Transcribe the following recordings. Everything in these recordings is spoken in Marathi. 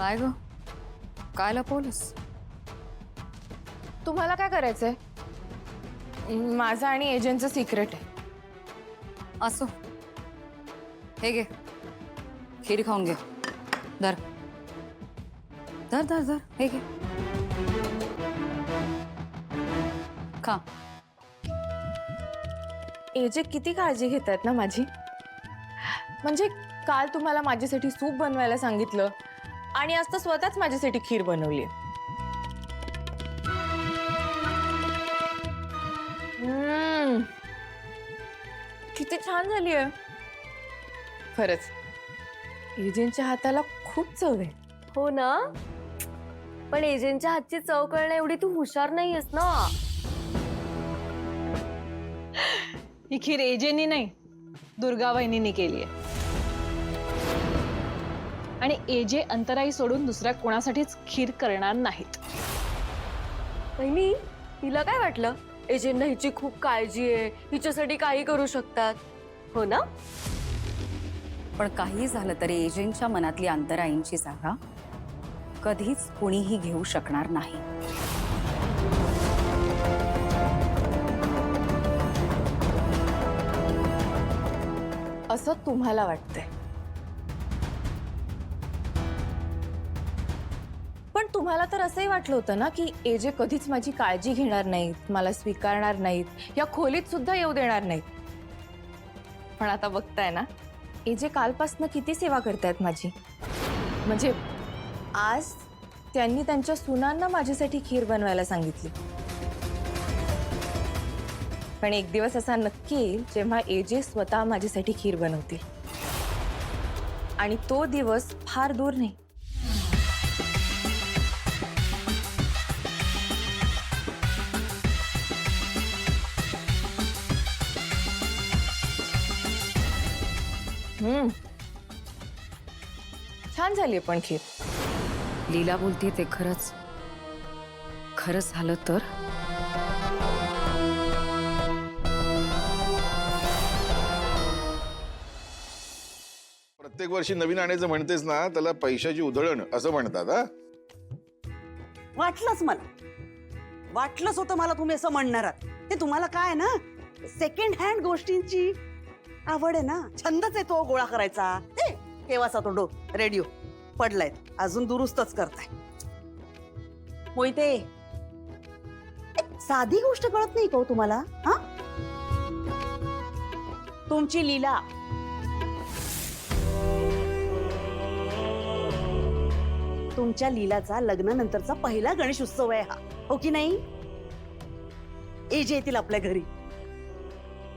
काय ग, काय लपवलंस? तुम्हाला काय करायचंय? माझं आणि एजंटचं सिक्रेट आहे. असो, हे घे, खीर खाऊन घे. धर धर धर धर, हे घे, खा. एजे किती काळजी घेतात ना माझी. म्हणजे काल तुम्हाला माझ्यासाठी सूप बनवायला सांगितलं आणि आज तर स्वतःच माझ्यासाठी खीर बनवली. किती छान झाली आहे खरंच. एजंटच्या हाताला खूप चव आहे. हो ना, पण एजंटच्या हातची चव कळणं एवढी तू हुशार नाहीयेस ना. ही खीर एजेंनी नाही, दुर्गा वहिनींनी केली आहे. आणि एजे अंतराई सोडून दुसऱ्या कोणासाठीच खीर करणार नाहीत. वहिनी, तिला काय वाटलं? एजंटना हिची खूप काळजी आहे, हिच्यासाठी काही करू शकतात, हो ना? पण काही झालं तरी एजंटच्या मनातली अंतराईंची जागा कधीच कुणीही घेऊ शकणार नाही. असं तुम्हाला वाटतंय, पण तुम्हाला तर असंही वाटलं होतं ना की एजे कधीच माझी काळजी घेणार नाहीत, मला स्वीकारणार नाहीत, या खोलीत सुद्धा येऊ देणार नाहीत. पण आता बघताय ना, एजे कालपासनं किती सेवा करतायत माझी. म्हणजे आज त्यांनी त्यांच्या सुनांना माझ्यासाठी खीर बनवायला सांगितली. पण एक दिवस असा नक्की येईल जेव्हा एजे स्वतः माझ्यासाठी खीर बनवतील. आणि तो दिवस फार दूर नाही. छान झाली पण खीर. लीला बोलते ते खरंच खरंच झालं तर? प्रत्येक वर्षी नवीन आणायचं म्हणतेस ना, त्याला पैशाची उधळण असं म्हणतात. हा, वाटलंच वाटलंच होतं मला तुम्ही असं म्हणणार आहात. ते तुम्हाला काय ना, सेकंड हँड गोष्टींची आवड आहे ना, छंदच आहे तो गोळा करायचा. ते केव्हाचा तो रेडिओ पडलाय, अजून दुरुस्तच करताय. मोहिते, एक साधी गोष्ट कळत नाही का हो तुम्हाला? हा, तुमची लीला तुमच्या लीलाचा लग्नानंतरचा पहिला गणेश उत्सव आहे हा, हो की नाही? एजे येतील आपल्या घरी.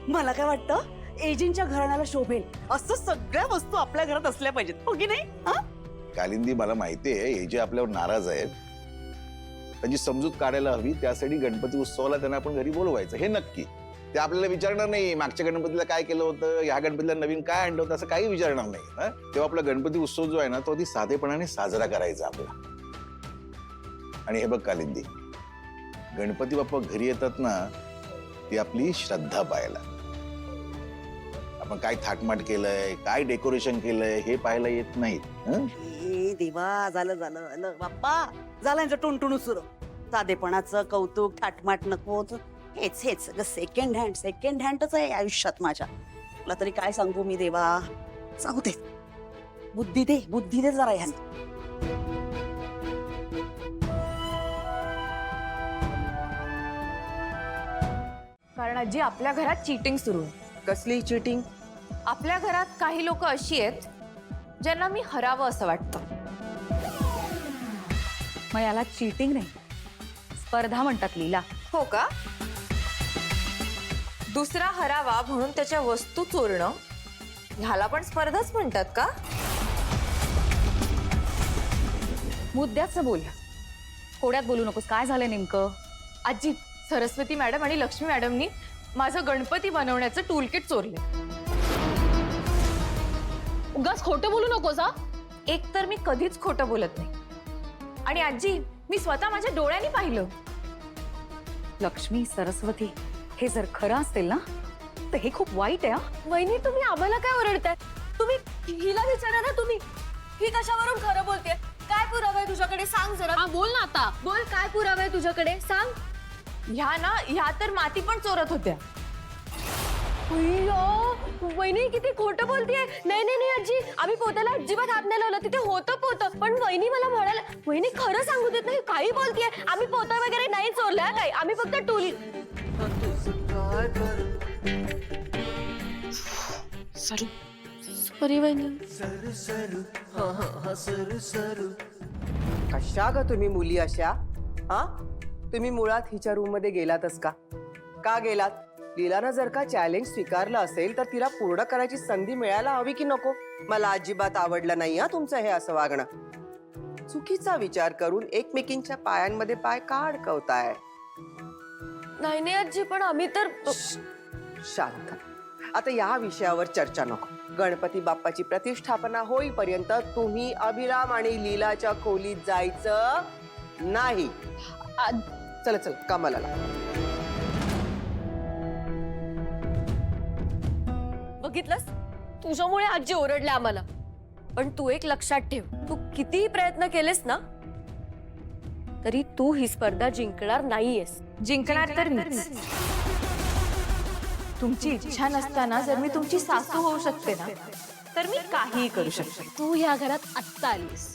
मला काय वाटतं, एजेंटच्या घराण्याला शोभेल असं सगळ्या वस्तू आपल्या घरात असल्या पाहिजेत, हो की नाही? कालिंदी, मला माहितीये हे जे आपल्यावर नाराज आहेत, त्यांची समजूत काढायला हवी. त्यासाठी गणपती उत्सवाला त्यांना आपण घरी बोलवायचं, हे नक्की. ते आपल्याला विचारणार नाही मागच्या गणपतीला काय केलं होतं, ह्या गणपतीला नवीन काय आणलं होतं, असं काही विचारणार नाही. तेव्हा आपला गणपती उत्सव जो आहे ना, तो अगदी साधेपणाने साजरा करायचा आपला. आणि हे बघ कालिंदी, गणपती बाप्पा घरी येतात ना, ती आपली श्रद्धा पाहायला. आपण काय थाटमाट केलंय, काय डेकोरेशन केलंय हे पाहायला येत नाहीत. देवा, झालं बाप्पा, झालं यांचं टुणटुणू सुरू. साधेपणाचं कौतुक, थाटमाट नको. हेच सेकंड हँडच आहे आयुष्यात माझ्या. तुला तरी काय सांगू मी देवा. सांगू दे, बुद्धी दे जरा ह्यांना. कारण आजी, आपल्या घरात चीटिंग सुरू आहे. कसली चिटिंग? आपल्या घरात काही लोक अशी आहेत ज्यांना मी हरावं असं वाटतं. मग याला चीटिंग नाही, स्पर्धा म्हणतात लीला. हो का? दुसरा हरावा म्हणून त्याच्या वस्तू चोरणं, ह्याला पण स्पर्धाच म्हणतात का? मुद्द्याचं बोल, कोड्यात बोलू नकोस. काय झालंय नेमकं? आजी, सरस्वती मॅडम आणि लक्ष्मी मॅडमनी माझं गणपती बनवण्याचं टूल किट चोरले. उगाच खोटं बोलू नकोस. हा, एक तर मी कधीच खोटं बोलत नाही, आणि आजी, मी स्वतः माझ्या डोळ्यांनी पाहिलं. लक्ष्मी, सरस्वती, हे जर खरं असेल ना, तर हे खूप वाईट आहे. वहिनी, तुम्ही आम्हाला काय ओरडताय? तुम्ही हिला विचारा ना, तुम्ही ही कशावरून खरं बोलते? काय पुरावा आहे तुझ्याकडे सांग जरा. हा बोल ना आता. बोल काय पुरावा आहे तुझ्याकडे सांग. ह्या तर माती पण चोरत होत्या. अय्यो, वहिनी किती खोटं बोलतेय. नाही नाही नाही आजी, आम्ही पोत्याला अजिबात हात नाही लावला. तिथे होतं पोतं, पण वहिनी मला म्हणाला, वहिनी खरं सांगू देत नाही, काही बोलतेय. आम्ही पोतं वगैरे नाही चोरला काही, आम्ही फक्त टूल. सॉरी वहिनी. कशा ग तुम्ही मुली अशा? हा, तुम्ही मुळात हिच्या रूम मध्ये गेलातच का गेलात? लीलानं जर का चॅलेंज स्वीकारलं असेल तर तिला पूर्ण करायची संधी मिळायला हवी की नको? मला अजिबात आवडलं नाही हा तुमचं हे असं वागणं. चुकीचा विचार करून एकमेकींच्या पायांमध्ये पाय का अडकवताय? नाही नाही आजी, पण आम्ही तर शांत. आता या विषयावर चर्चा नको. गणपती बाप्पाची प्रतिष्ठापना होईपर्यंत तुम्ही अभिराम आणि लीलाच्या खोलीत जायचं नाही. चला चला कामाला लागा. बघितलंस, तुझ्यामुळे आजी ओरडल्या आम्हाला. पण तू एक लक्षात ठेव, तू कितीही प्रयत्न केलेस ना तरी तू ही स्पर्धा जिंकणार नाहीयेस. जिंकणार तर मीच. तुमची इच्छा नसताना जर मी तुमची सासू होऊ शकते ना, तर मी काहीही करू शकते. तू ह्या घरात आत्ता आलीस,